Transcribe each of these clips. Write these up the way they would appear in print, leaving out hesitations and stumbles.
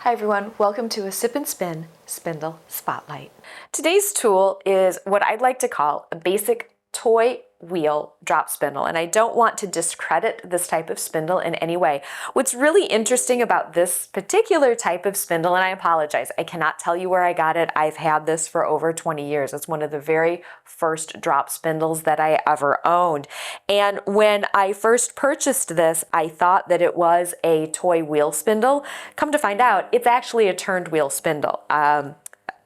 Hi everyone, welcome to a Sip and Spin Spindle Spotlight. Today's tool is what I'd like to call a basic toy wheel drop spindle, and I don't want to discredit this type of spindle in any way. What's really interesting about this particular type of spindle, and I apologize, I cannot tell you where I got it. I've had this for over 20 years. It's one of the very first drop spindles that I ever owned. And when I first purchased this, I thought that it was a toy wheel spindle. Come to find out, it's actually a turned wheel spindle.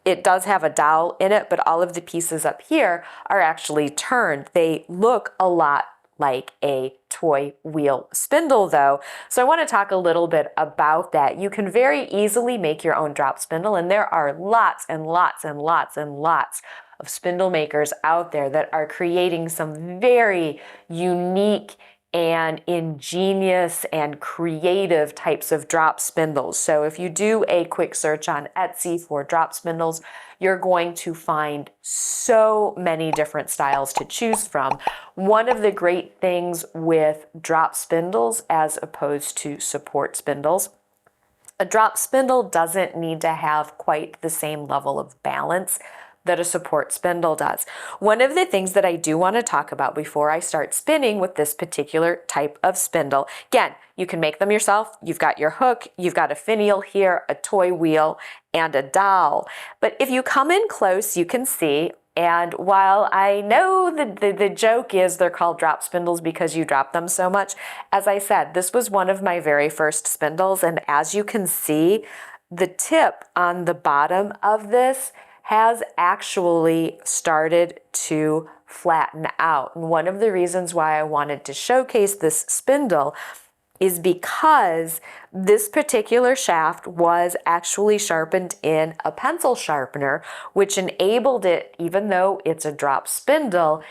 It does have a dowel in it, but all of the pieces up here are actually turned. They look a lot like a toy wheel spindle though. So I want to talk a little bit about that. You can very easily make your own drop spindle, and there are lots and lots and lots and lots of spindle makers out there that are creating some very unique and ingenious and creative types of drop spindles. So if you do a quick search on Etsy for drop spindles, you're going to find so many different styles to choose from. One of the great things with drop spindles as opposed to support spindles, a drop spindle doesn't need to have quite the same level of balance that a support spindle does. One of the things that I do want to talk about before I start spinning with this particular type of spindle, again, you can make them yourself. You've got your hook, you've got a finial here, a toy wheel, and a dowel. But if you come in close, you can see, and while I know the joke is they're called drop spindles because you drop them so much, as I said, this was one of my very first spindles, and as you can see, the tip on the bottom of this has actually started to flatten out. And one of the reasons why I wanted to showcase this spindle is because this particular shaft was actually sharpened in a pencil sharpener, which enabled it, even though it's a drop spindle,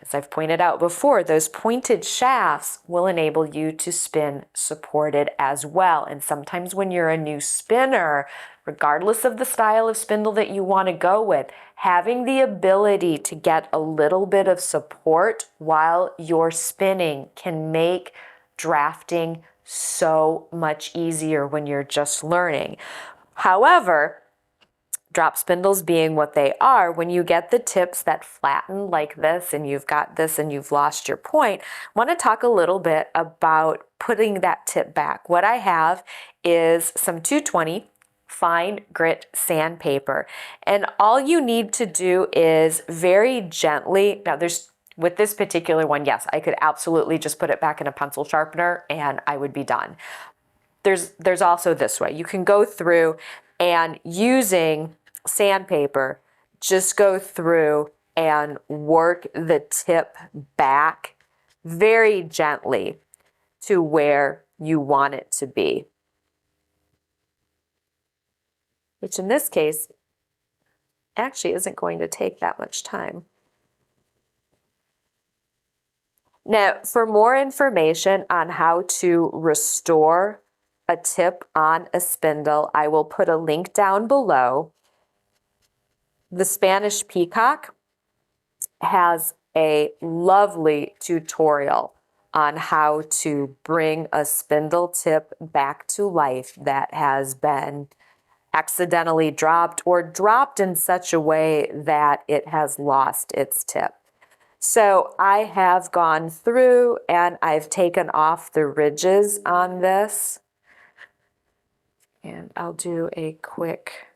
as I've pointed out before, those pointed shafts will enable you to spin supported as well. And sometimes when you're a new spinner, regardless of the style of spindle that you want to go with, having the ability to get a little bit of support while you're spinning can make drafting so much easier when you're just learning. However, drop spindles being what they are, when you get the tips that flatten like this and you've got this and you've lost your point, I want to talk a little bit about putting that tip back. What I have is some 220 fine grit sandpaper, and all you need to do is very gently, now with this particular one, yes, I could absolutely just put it back in a pencil sharpener and I would be done. There's also this way. You can go through and using sandpaper, just go through and work the tip back very gently to where you want it to be. Which in this case actually isn't going to take that much time. Now, for more information on how to restore a tip on a spindle, I will put a link down below. The Spanish Peacock has a lovely tutorial on how to bring a spindle tip back to life that has been accidentally dropped or dropped in such a way that it has lost its tip. So I have gone through and I've taken off the ridges on this, and I'll do a quick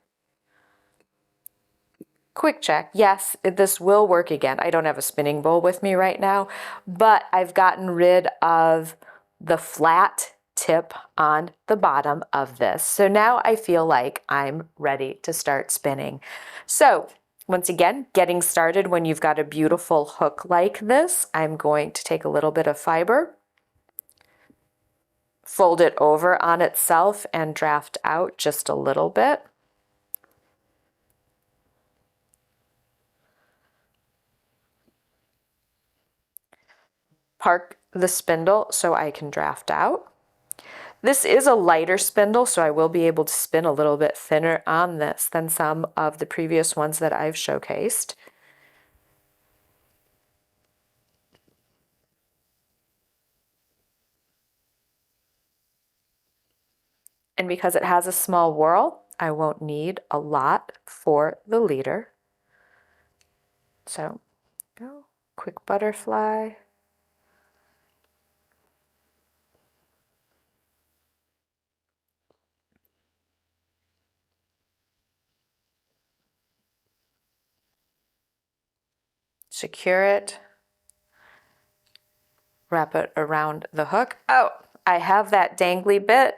check. Yes, this will work again. I don't have a spinning bowl with me right now, but I've gotten rid of the flat tip on the bottom of this. So now I feel like I'm ready to start spinning. So once again, getting started when you've got a beautiful hook like this, I'm going to take a little bit of fiber, fold it over on itself and draft out just a little bit. Park the spindle so I can draft out. This is a lighter spindle, so I will be able to spin a little bit thinner on this than some of the previous ones that I've showcased. And because it has a small whorl, I won't need a lot for the leader. So, go, quick butterfly. Secure it. Wrap it around the hook. Oh, I have that dangly bit.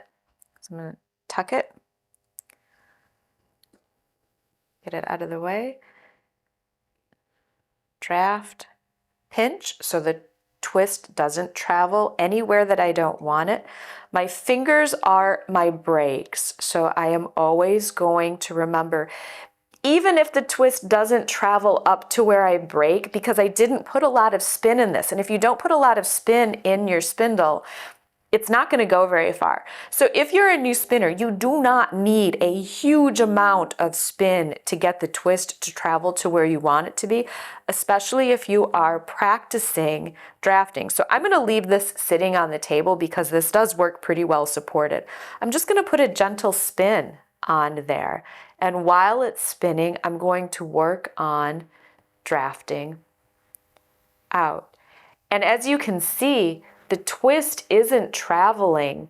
So I'm going to tuck it. Get it out of the way. Draft. Pinch so the twist doesn't travel anywhere that I don't want it. My fingers are my brakes, so I am always going to remember, even if the twist doesn't travel up to where I break, because I didn't put a lot of spin in this. And if you don't put a lot of spin in your spindle, it's not going to go very far. So if you're a new spinner, you do not need a huge amount of spin to get the twist to travel to where you want it to be, especially if you are practicing drafting. So I'm going to leave this sitting on the table because this does work pretty well supported. I'm just going to put a gentle spin on there. And while it's spinning, I'm going to work on drafting out. And as you can see, the twist isn't traveling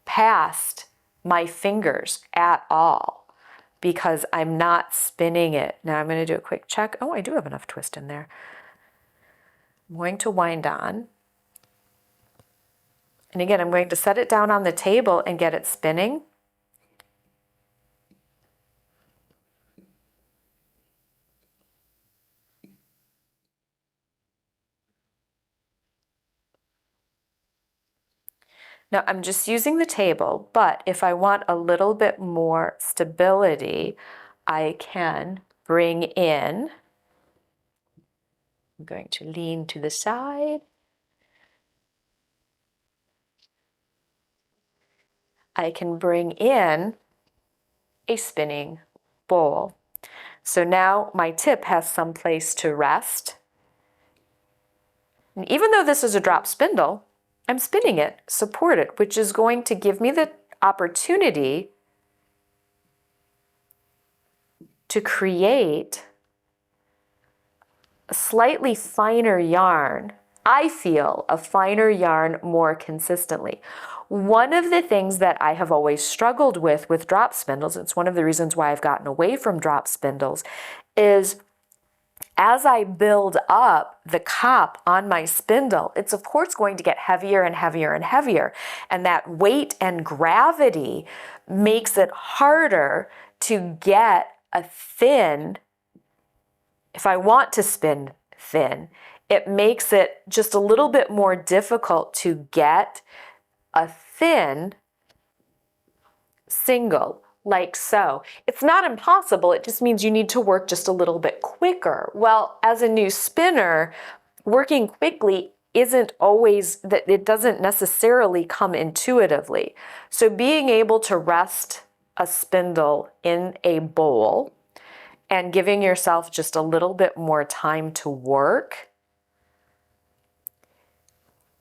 past my fingers at all because I'm not spinning it. Now I'm going to do a quick check. Oh, I do have enough twist in there. I'm going to wind on. And again, I'm going to set it down on the table and get it spinning. Now I'm just using the table, but if I want a little bit more stability, I can bring in, I'm going to lean to the side. I can bring in a spinning bowl. So now my tip has some place to rest. And even though this is a drop spindle, I'm spinning it supported, which is going to give me the opportunity to create a slightly finer yarn. I feel a finer yarn more consistently. One of the things that I have always struggled with drop spindles, it's one of the reasons why I've gotten away from drop spindles, is as I build up the cop on my spindle, it's of course going to get heavier and heavier and heavier. And that weight and gravity makes it harder to get a thin, if I want to spin thin, it makes it just a little bit more difficult to get a thin single, like so. It's not impossible, it just means you need to work just a little bit quicker. Well, as a new spinner, working quickly isn't always, that it doesn't necessarily come intuitively. So being able to rest a spindle in a bowl and giving yourself just a little bit more time to work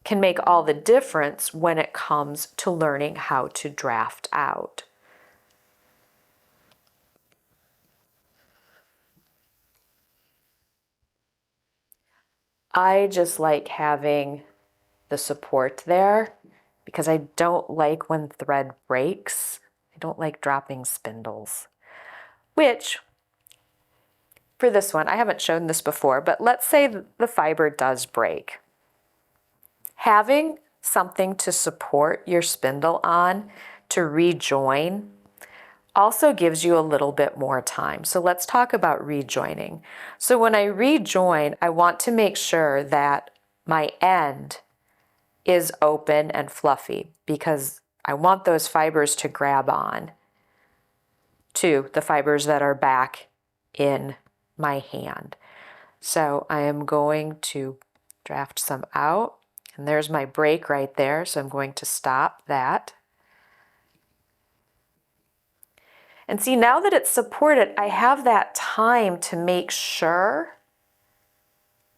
can make all the difference when it comes to learning how to draft out. I just like having the support there because I don't like when thread breaks. I don't like dropping spindles, which for this one, I haven't shown this before, but let's say the fiber does break. Having something to support your spindle on to rejoin also gives you a little bit more time. So let's talk about rejoining. So when I rejoin, I want to make sure that my end is open and fluffy because I want those fibers to grab on to the fibers that are back in my hand. So I am going to draft some out, and there's my break right there. So I'm going to stop that. And see, now that it's supported, I have that time to make sure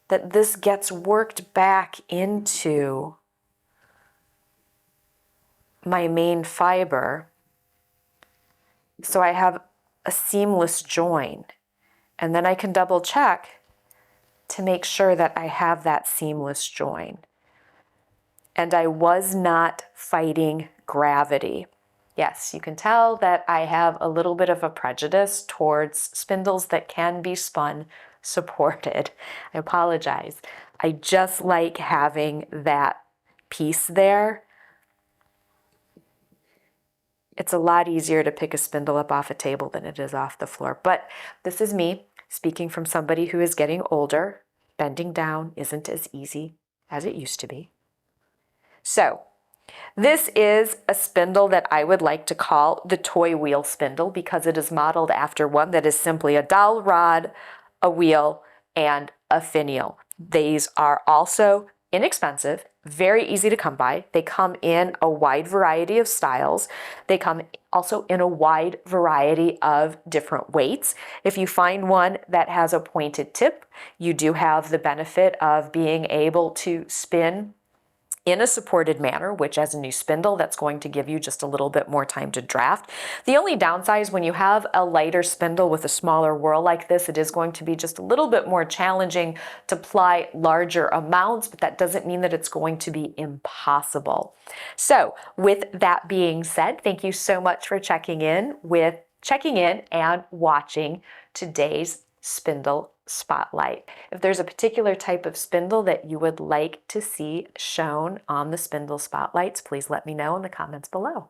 that this gets worked back into my main fiber so I have a seamless join. And then I can double check to make sure that I have that seamless join. And I was not fighting gravity. Yes, you can tell that I have a little bit of a prejudice towards spindles that can be spun supported. I apologize. I just like having that piece there. It's a lot easier to pick a spindle up off a table than it is off the floor. But this is me speaking from somebody who is getting older. Bending down isn't as easy as it used to be. So this is a spindle that I would like to call the toy wheel spindle because it is modeled after one that is simply a dowel rod, a wheel, and a finial. These are also inexpensive, very easy to come by. They come in a wide variety of styles. They come also in a wide variety of different weights. If you find one that has a pointed tip, you do have the benefit of being able to spin in a supported manner, which as a new spindle, that's going to give you just a little bit more time to draft. The only downside is when you have a lighter spindle with a smaller whorl like this, it is going to be just a little bit more challenging to ply larger amounts, but that doesn't mean that it's going to be impossible. So with that being said, thank you so much for checking in and watching today's Spindle Spotlight. If there's a particular type of spindle that you would like to see shown on the Spindle Spotlights, please let me know in the comments below.